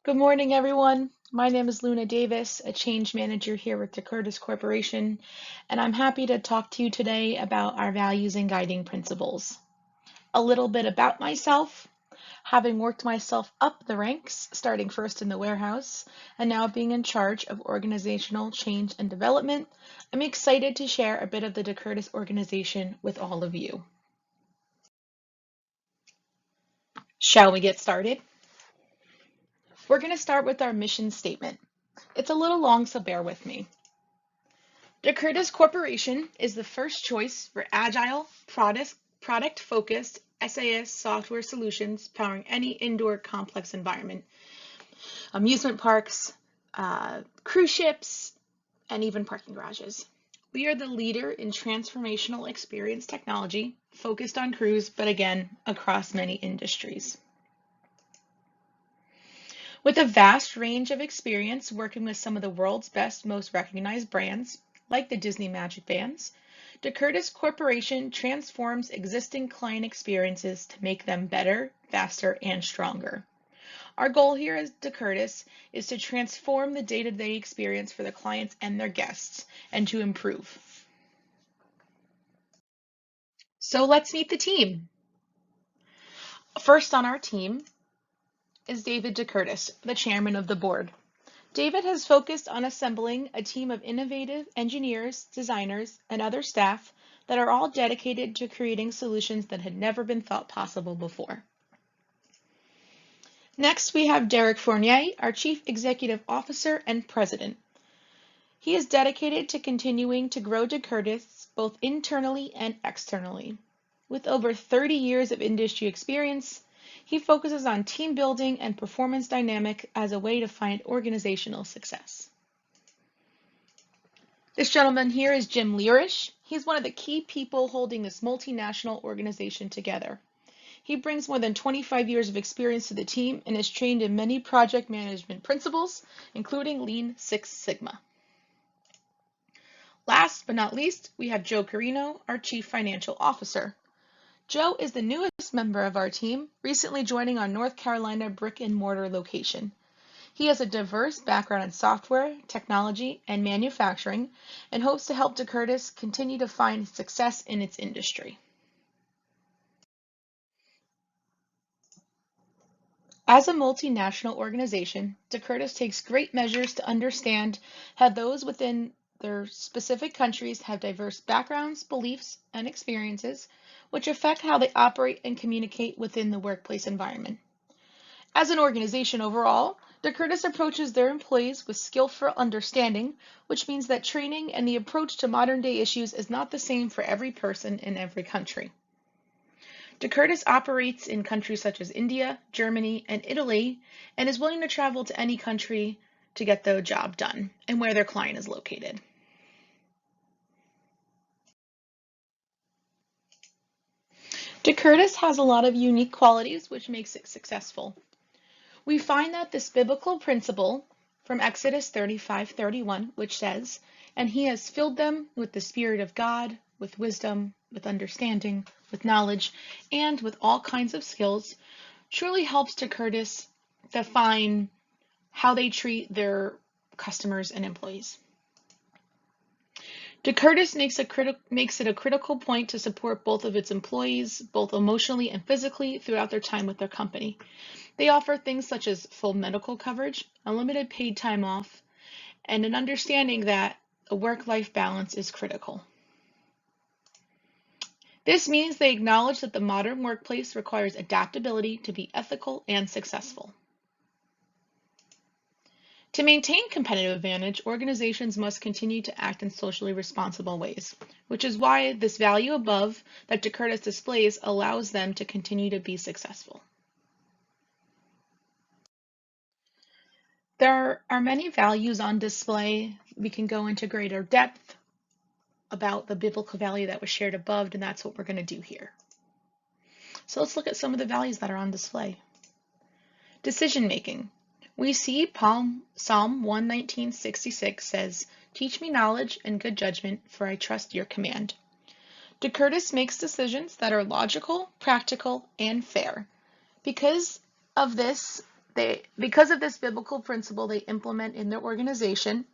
Good morning, everyone. My name is Luna Davis, a change manager here with DeCurtis Corporation, and I'm happy to talk to you today about our values and guiding principles. A little bit about myself. Having worked myself up the ranks, starting first in the warehouse and now being in charge of organizational change and development, I'm excited to share a bit of the DeCurtis organization with all of you. Shall we get started? We're going to start with our mission statement. It's a little long, so bear with me. DeCurtis Corporation is the first choice for agile, product-focused SAS software solutions powering any indoor complex environment. Amusement parks, cruise ships, and even parking garages. We are the leader in transformational experience technology, focused on cruise, but again, across many industries. With a vast range of experience working with some of the world's best, most recognized brands, like the Disney Magic Bands, DeCurtis Corporation transforms existing client experiences to make them better, faster, and stronger. Our goal here at DeCurtis is to transform the day-to-day experience for the clients and their guests, and to improve. So let's meet the team. First on our team is David DeCurtis, the chairman of the board. David has focused on assembling a team of innovative engineers, designers, and other staff that are all dedicated to creating solutions that had never been thought possible before. Next, we have Derek Fournier, our Chief Executive Officer and President. He is dedicated to continuing to grow DeCurtis both internally and externally. With over 30 years of industry experience, he focuses on team building and performance dynamic as a way to find organizational success. This gentleman here is Jim Learish. He's one of the key people holding this multinational organization together. He brings more than 25 years of experience to the team and is trained in many project management principles, including Lean Six Sigma. Last but not least, we have Joe Carino, our Chief Financial Officer. Joe is the newest member of our team, recently joining our North Carolina brick and mortar location. He has a diverse background in software, technology, and manufacturing, and hopes to help DeCurtis continue to find success in its industry. As a multinational organization, DeCurtis takes great measures to understand how those within their specific countries have diverse backgrounds, beliefs, and experiences, which affect how they operate and communicate within the workplace environment. As an organization overall, DeCurtis approaches their employees with skillful understanding, which means that training and the approach to modern-day issues is not the same for every person in every country. DeCurtis operates in countries such as India, Germany, and Italy, and is willing to travel to any country to get the job done and where their client is located. DeCurtis has a lot of unique qualities which makes it successful. We find that this biblical principle from Exodus 35:31, which says, "And he has filled them with the Spirit of God, with wisdom, with understanding, with knowledge, and with all kinds of skills," truly helps DeCurtis define how they treat their customers and employees. DeCurtis makes it a critical point to support both of its employees, both emotionally and physically, throughout their time with their company. They offer things such as full medical coverage, unlimited paid time off, and an understanding that a work-life balance is critical. This means they acknowledge that the modern workplace requires adaptability to be ethical and successful. To maintain competitive advantage, organizations must continue to act in socially responsible ways, which is why this value above that DeCurtis displays allows them to continue to be successful. There are many values on display. We can go into greater depth about the biblical value that was shared above, and that's what we're going to do here. So let's look at some of the values that are on display. Decision making. We see Psalm 119:66 says, "Teach me knowledge and good judgment, for I trust your command." DeCurtis makes decisions that are logical, practical, and fair. Because of this, Because of this biblical principle they implement in their organization,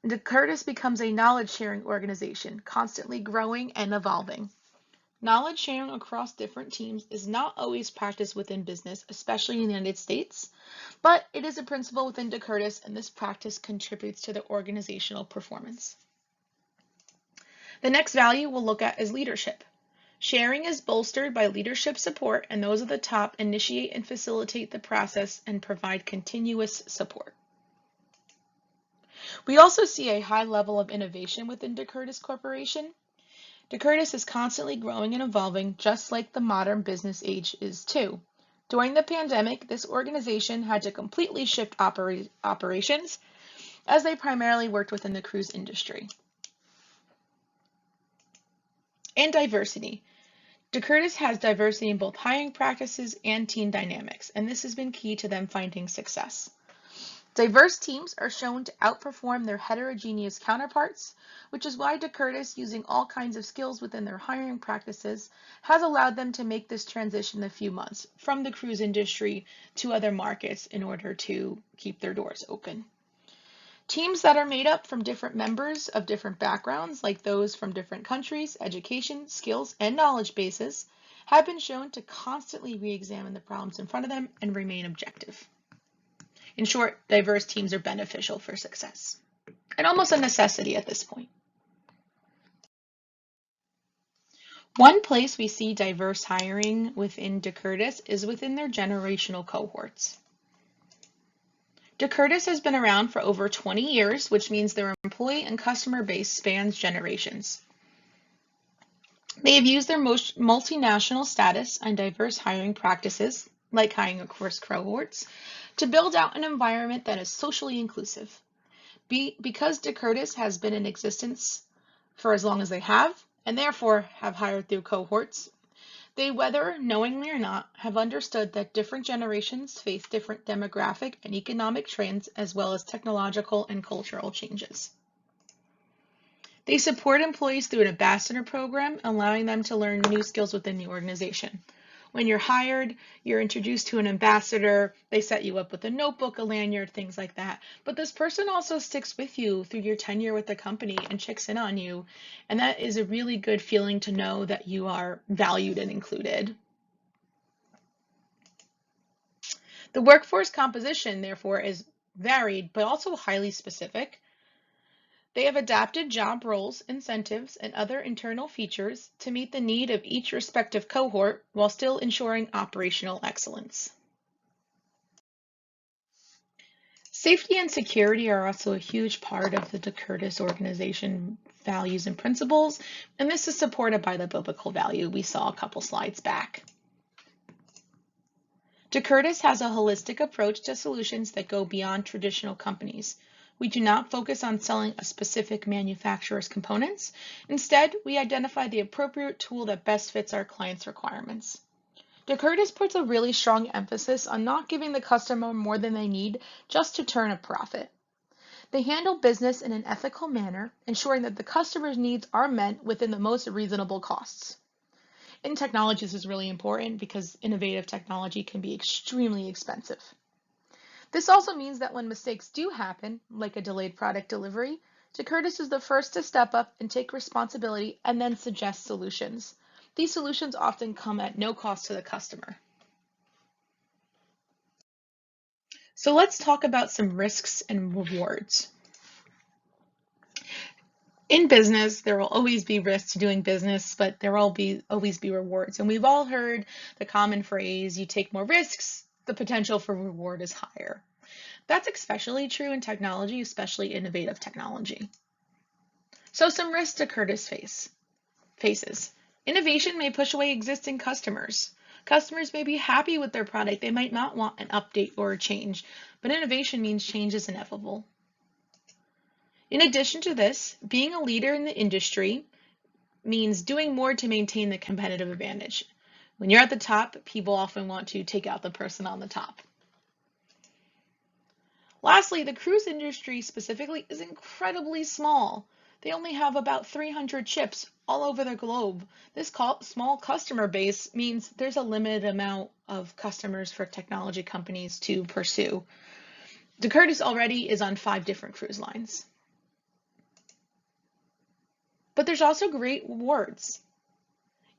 the Curtis becomes a knowledge-sharing organization, constantly growing and evolving. Knowledge sharing across different teams is not always practiced within business, especially in the United States, but it is a principle within DeCurtis, and this practice contributes to the organizational performance. The next value we'll look at is leadership. Sharing is bolstered by leadership support, and those at the top initiate and facilitate the process and provide continuous support. We also see a high level of innovation within DeCurtis Corporation. DeCurtis is constantly growing and evolving, just like the modern business age is too. During the pandemic, this organization had to completely shift operations as they primarily worked within the cruise industry. And diversity. DeCurtis has diversity in both hiring practices and team dynamics, and this has been key to them finding success. Diverse teams are shown to outperform their heterogeneous counterparts, which is why DeCurtis, using all kinds of skills within their hiring practices, has allowed them to make this transition in a few months from the cruise industry to other markets in order to keep their doors open. Teams that are made up from different members of different backgrounds, like those from different countries, education, skills, and knowledge bases, have been shown to constantly re-examine the problems in front of them and remain objective. In short, diverse teams are beneficial for success, and almost a necessity at this point. One place we see diverse hiring within DeCurtis is within their generational cohorts. DeCurtis has been around for over 20 years, which means their employee and customer base spans generations. They have used their multinational status and diverse hiring practices, like hiring across cohorts, to build out an environment that is socially inclusive. Because DeCurtis has been in existence for as long as they have, and therefore have hired through cohorts, they, whether knowingly or not, have understood that different generations face different demographic and economic trends, as well as technological and cultural changes. They support employees through an ambassador program, allowing them to learn new skills within the organization. When you're hired, you're introduced to an ambassador, they set you up with a notebook, a lanyard, things like that. But this person also sticks with you through your tenure with the company and checks in on you. And that is a really good feeling to know that you are valued and included. The workforce composition, therefore, is varied, but also highly specific. They have adapted job roles, incentives, and other internal features to meet the need of each respective cohort while still ensuring operational excellence. Safety and security are also a huge part of the DeCurtis organization values and principles, and this is supported by the biblical value we saw a couple slides back. DeCurtis has a holistic approach to solutions that go beyond traditional companies. We do not focus on selling a specific manufacturer's components. Instead, we identify the appropriate tool that best fits our client's requirements. DeCurtis puts a really strong emphasis on not giving the customer more than they need just to turn a profit. They handle business in an ethical manner, ensuring that the customer's needs are met within the most reasonable costs. In technology, this is really important because innovative technology can be extremely expensive. This also means that when mistakes do happen, like a delayed product delivery, DeCurtis is the first to step up and take responsibility and then suggest solutions. These solutions often come at no cost to the customer. So let's talk about some risks and rewards. In business, there will always be risks to doing business, but there will always be rewards. And we've all heard the common phrase, you take more risks, the potential for reward is higher. That's especially true in technology, especially innovative technology. So some risks DeCurtis faces. Innovation may push away existing customers. Customers may be happy with their product. They might not want an update or a change, but innovation means change is inevitable. In addition to this, being a leader in the industry means doing more to maintain the competitive advantage. When you're at the top, people often want to take out the person on the top. Lastly, the cruise industry specifically is incredibly small. They only have about 300 ships, all over the globe. This small customer base means there's a limited amount of customers for technology companies to pursue. DeCurtis already is on 5 different cruise lines. But there's also great rewards.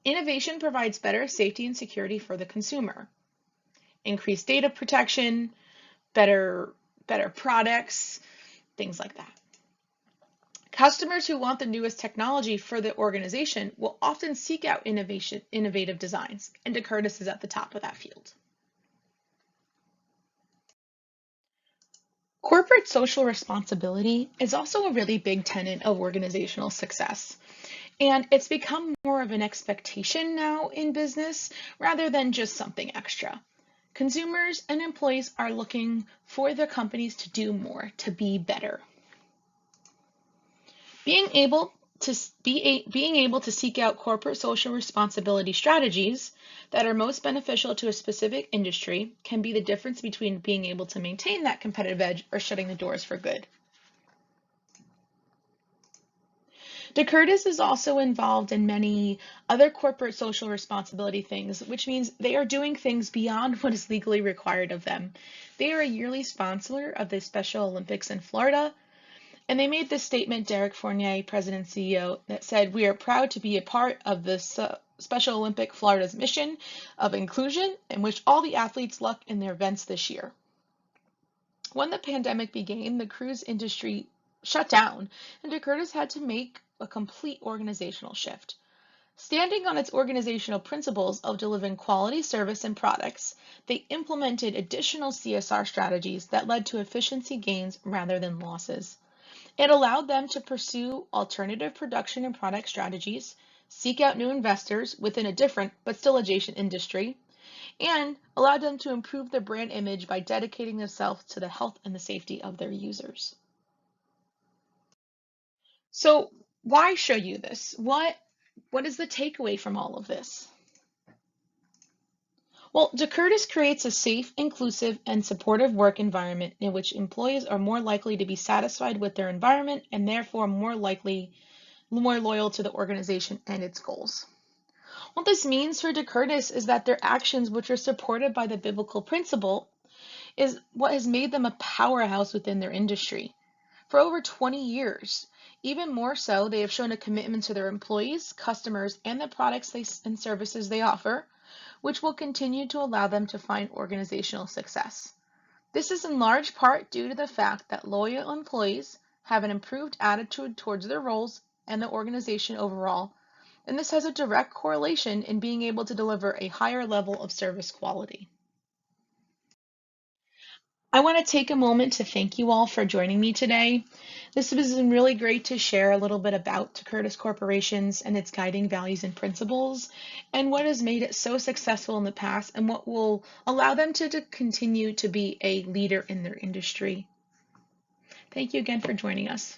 Innovation provides better safety and security for the consumer. Increased data protection, better products, things like that. Customers who want the newest technology for the organization will often seek out innovative designs, and DeCurtis is at the top of that field. Corporate social responsibility is also a really big tenet of organizational success, and it's become more of an expectation now in business rather than just something extra. Consumers and employees are looking for their companies to do more, to be better. Being able to seek out corporate social responsibility strategies that are most beneficial to a specific industry can be the difference between being able to maintain that competitive edge or shutting the doors for good. DeCurtis is also involved in many other corporate social responsibility things, which means they are doing things beyond what is legally required of them. They are a yearly sponsor of the Special Olympics in Florida. And they made this statement, Derek Fournier, President and CEO, that said, "We are proud to be a part of the Special Olympic Florida's mission of inclusion and wish all the athletes luck in their events this year." When the pandemic began, the cruise industry shut down, and DeCurtis had to make a complete organizational shift. Standing on its organizational principles of delivering quality service and products, they implemented additional CSR strategies that led to efficiency gains rather than losses. It allowed them to pursue alternative production and product strategies, seek out new investors within a different but still adjacent industry, and allowed them to improve their brand image by dedicating themselves to the health and the safety of their users. So why show you this? What is the takeaway from all of this? Well, DeCurtis creates a safe, inclusive, and supportive work environment in which employees are more likely to be satisfied with their environment and therefore more loyal to the organization and its goals. What this means for DeCurtis is that their actions, which are supported by the biblical principle, is what has made them a powerhouse within their industry. For over 20 years, even more so, they have shown a commitment to their employees, customers, and the products and services they offer, which will continue to allow them to find organizational success. This is in large part due to the fact that loyal employees have an improved attitude towards their roles and the organization overall, and this has a direct correlation in being able to deliver a higher level of service quality. I want to take a moment to thank you all for joining me today. This has been really great to share a little bit about DeCurtis Corporations and its guiding values and principles, and what has made it so successful in the past and what will allow them to continue to be a leader in their industry. Thank you again for joining us.